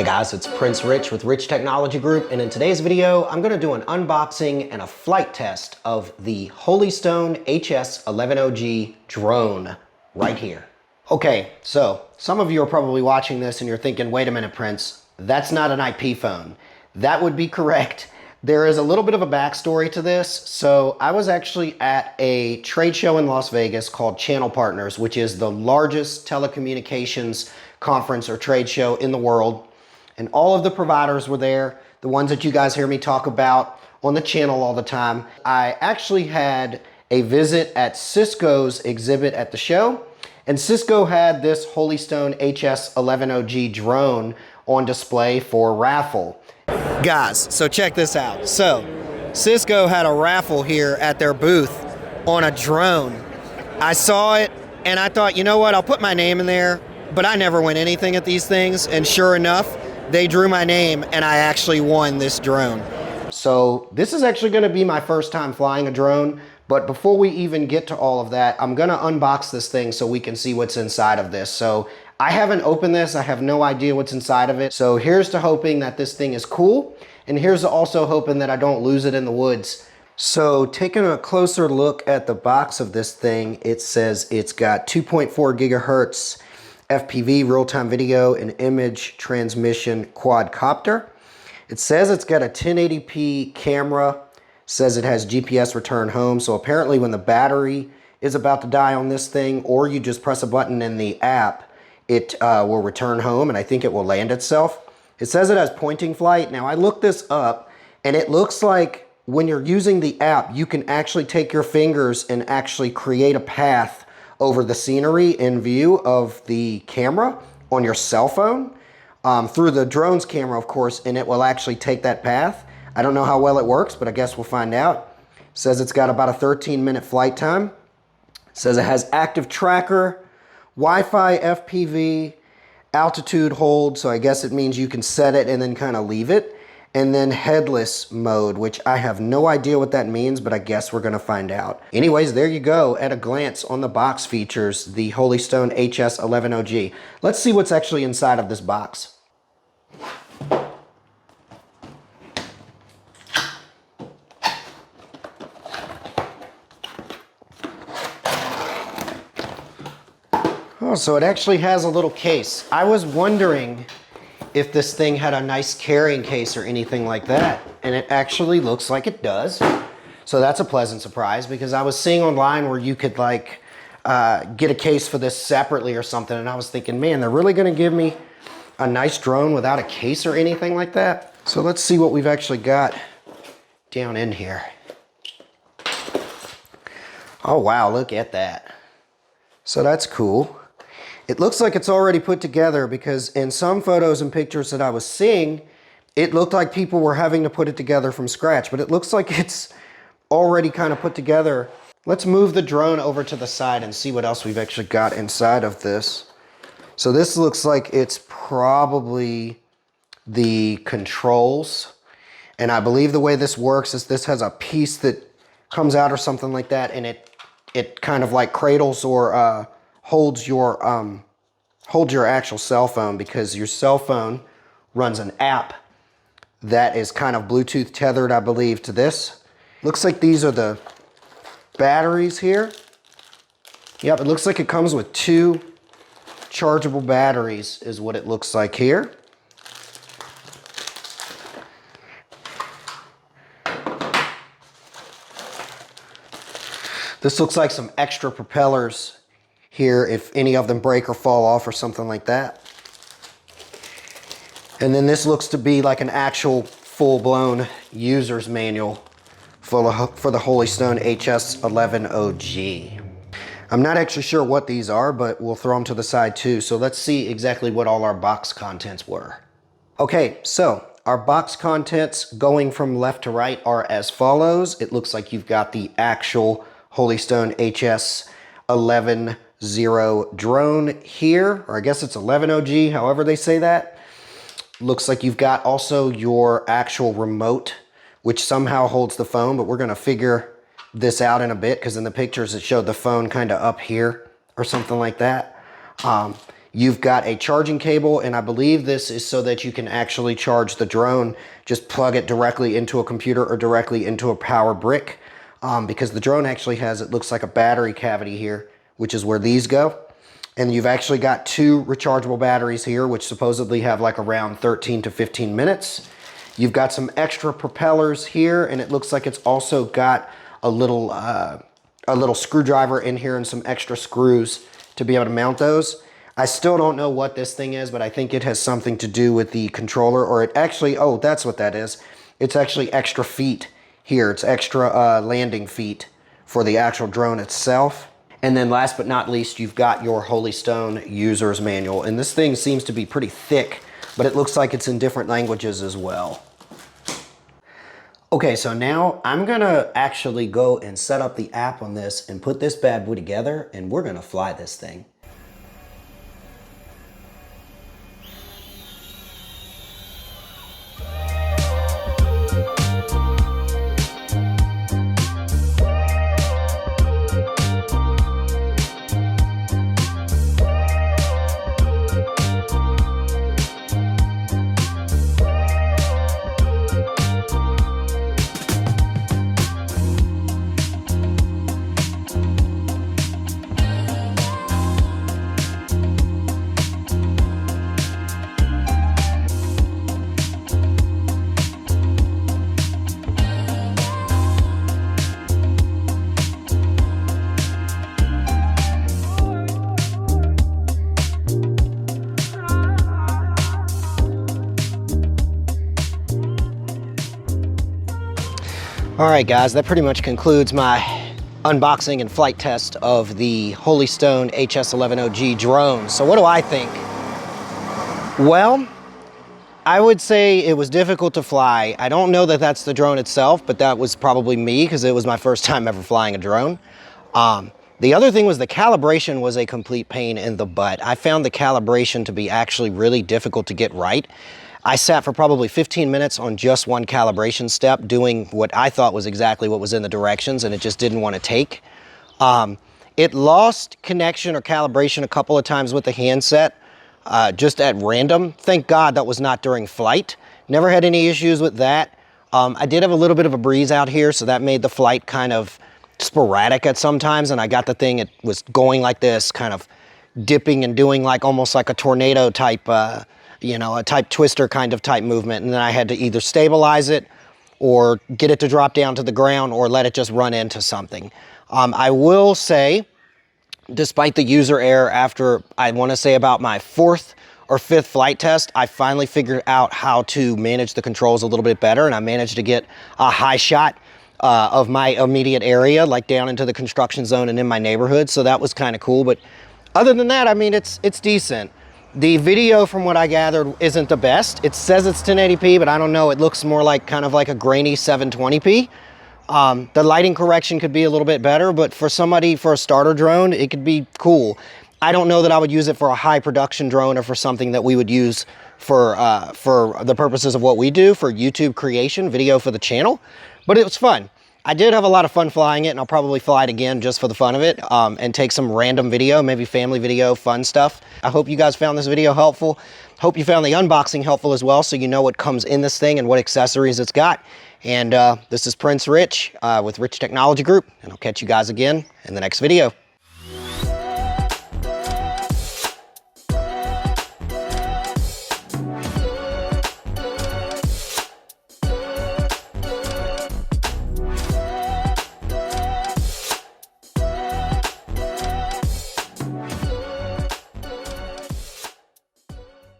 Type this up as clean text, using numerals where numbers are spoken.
Hey guys, it's Prince Rich with Rich Technology Group, and in today's video, I'm gonna do an unboxing and a flight test of the Holystone HS110G drone right here. Okay, so some of you are probably watching this and you're thinking, wait a minute, Prince, that's not an IP phone. That would be correct. There is a little bit of a backstory to this. So I was actually at a trade show in Las Vegas called Channel Partners, which is the largest telecommunications conference or trade show in the world. And all of the providers were there, the ones that you guys hear me talk about on the channel all the time. I actually had a visit at Cisco's exhibit at the show, and Cisco had this Holystone HS110G drone on display for raffle. Guys, so check this out. So Cisco had a raffle here at their booth on a drone. I saw it and I thought, you know what, I'll put my name in there, but I never win anything at these things. And sure enough, they drew my name and I actually won this drone. So this is actually gonna be my first time flying a drone, but before we even get to all of that, I'm gonna unbox this thing so we can see what's inside of this. So I haven't opened this, I have no idea what's inside of it. So here's to hoping that this thing is cool, and here's to also hoping that I don't lose it in the woods. So taking a closer look at the box of this thing, it says it's got 2.4 gigahertz FPV, real-time video and image transmission quadcopter. It says it's got a 1080p camera, says it has GPS return home. So apparently when the battery is about to die on this thing, or you just press a button in the app, it will return home, and I think it will land itself. It says it has pointing flight. Now I looked this up and it looks like when you're using the app, you can actually take your fingers and actually create a path over the scenery in view of the camera on your cell phone through the drone's camera, of course, and it will actually take that path. I don't know how well it works, but I guess we'll find out. It says it's got about a 13-minute flight time. It says it has active tracker, Wi-Fi, FPV, altitude hold, so I guess it means you can set it and then kind of leave it. And then headless mode, which I have no idea what that means, but I guess we're gonna find out. Anyways, there you go, at a glance on the box features, the Holystone HS110G. Let's see what's actually inside of this box. Oh, so it actually has a little case. I was wondering if this thing had a nice carrying case or anything like that, and it actually looks like it does. So that's a pleasant surprise, because I was seeing online where you could like get a case for this separately or something, and I was thinking, man, they're really gonna give me a nice drone without a case or anything like that? So let's see what we've actually got down in here. Oh wow, look at that. So that's cool. It looks like it's already put together, because in some photos and pictures that I was seeing, it looked like people were having to put it together from scratch, but it looks like it's already kind of put together. Let's move the drone over to the side and see what else we've actually got inside of this. So this looks like it's probably the controls. And I believe the way this works is this has a piece that comes out or something like that, and it kind of like cradles or holds your actual cell phone, because your cell phone runs an app that is kind of Bluetooth tethered, I believe, to this. Looks like these are the batteries here. Yep, it looks like it comes with 2 chargeable batteries is what it looks like here. This looks like some extra propellers here if any of them break or fall off or something like that. And then this looks to be like an actual full-blown user's manual for the Holystone HS110G. I'm not actually sure what these are, but we'll throw them to the side too. So let's see exactly what all our box contents were. Okay, so our box contents going from left to right are as follows. It looks like you've got the actual Holystone HS110 drone here, or I guess it's 110G, however they say that. Looks like you've got also your actual remote, which somehow holds the phone, but we're gonna figure this out in a bit, because in the pictures it showed the phone kind of up here or something like that. You've got a charging cable, and I believe this is so that you can actually charge the drone. Just plug it directly into a computer or directly into a power brick, because the drone actually has, it looks like a battery cavity here, which is where these go. And you've actually got 2 rechargeable batteries here, which supposedly have like around 13 to 15 minutes. You've got some extra propellers here, and it looks like it's also got a little screwdriver in here and some extra screws to be able to mount those. I still don't know what this thing is, but I think it has something to do with the controller, or it actually, oh, that's what that is. It's actually extra feet here. It's extra landing feet for the actual drone itself. And then last but not least, you've got your Holy Stone user's manual. And this thing seems to be pretty thick, but it looks like it's in different languages as well. Okay, so now I'm gonna actually go and set up the app on this and put this bad boy together, and we're gonna fly this thing. All right, guys, that pretty much concludes my unboxing and flight test of the Holy Stone HS110G drone. So what do I think? Well, I would say it was difficult to fly. I don't know that that's the drone itself, but that was probably me because it was my first time ever flying a drone. The other thing was the calibration was a complete pain in the butt. I found the calibration to be actually really difficult to get right. I sat for probably 15 minutes on just one calibration step doing what I thought was exactly what was in the directions, and it just didn't want to take. It lost connection or calibration a couple of times with the handset, just at random. Thank God that was not during flight. Never had any issues with that. I did have a little bit of a breeze out here, so that made the flight kind of sporadic at some times, and I got the thing, it was going like this, kind of dipping and doing like almost like a tornado type, you know, a type twister kind of type movement, and then I had to either stabilize it or get it to drop down to the ground or let it just run into something. I will say, despite the user error, after I want to say about my 4th or 5th flight test, I finally figured out how to manage the controls a little bit better, and I managed to get a high shot of my immediate area, like down into the construction zone and in my neighborhood, so that was kind of cool. But other than that, I mean, it's decent. The video, from what I gathered, isn't the best. It says it's 1080p, but I don't know. It looks more like kind of like a grainy 720p. The lighting correction could be a little bit better, but for somebody, for a starter drone, it could be cool. I don't know that I would use it for a high production drone or for something that we would use for the purposes of what we do, for YouTube creation, video for the channel, but it was fun. I did have a lot of fun flying it, and I'll probably fly it again just for the fun of it, and take some random video, maybe family video, fun stuff. I hope you guys found this video helpful. Hope you found the unboxing helpful as well, so you know what comes in this thing and what accessories it's got. And this is Prince Rich with Rich Technology Group, and I'll catch you guys again in the next video.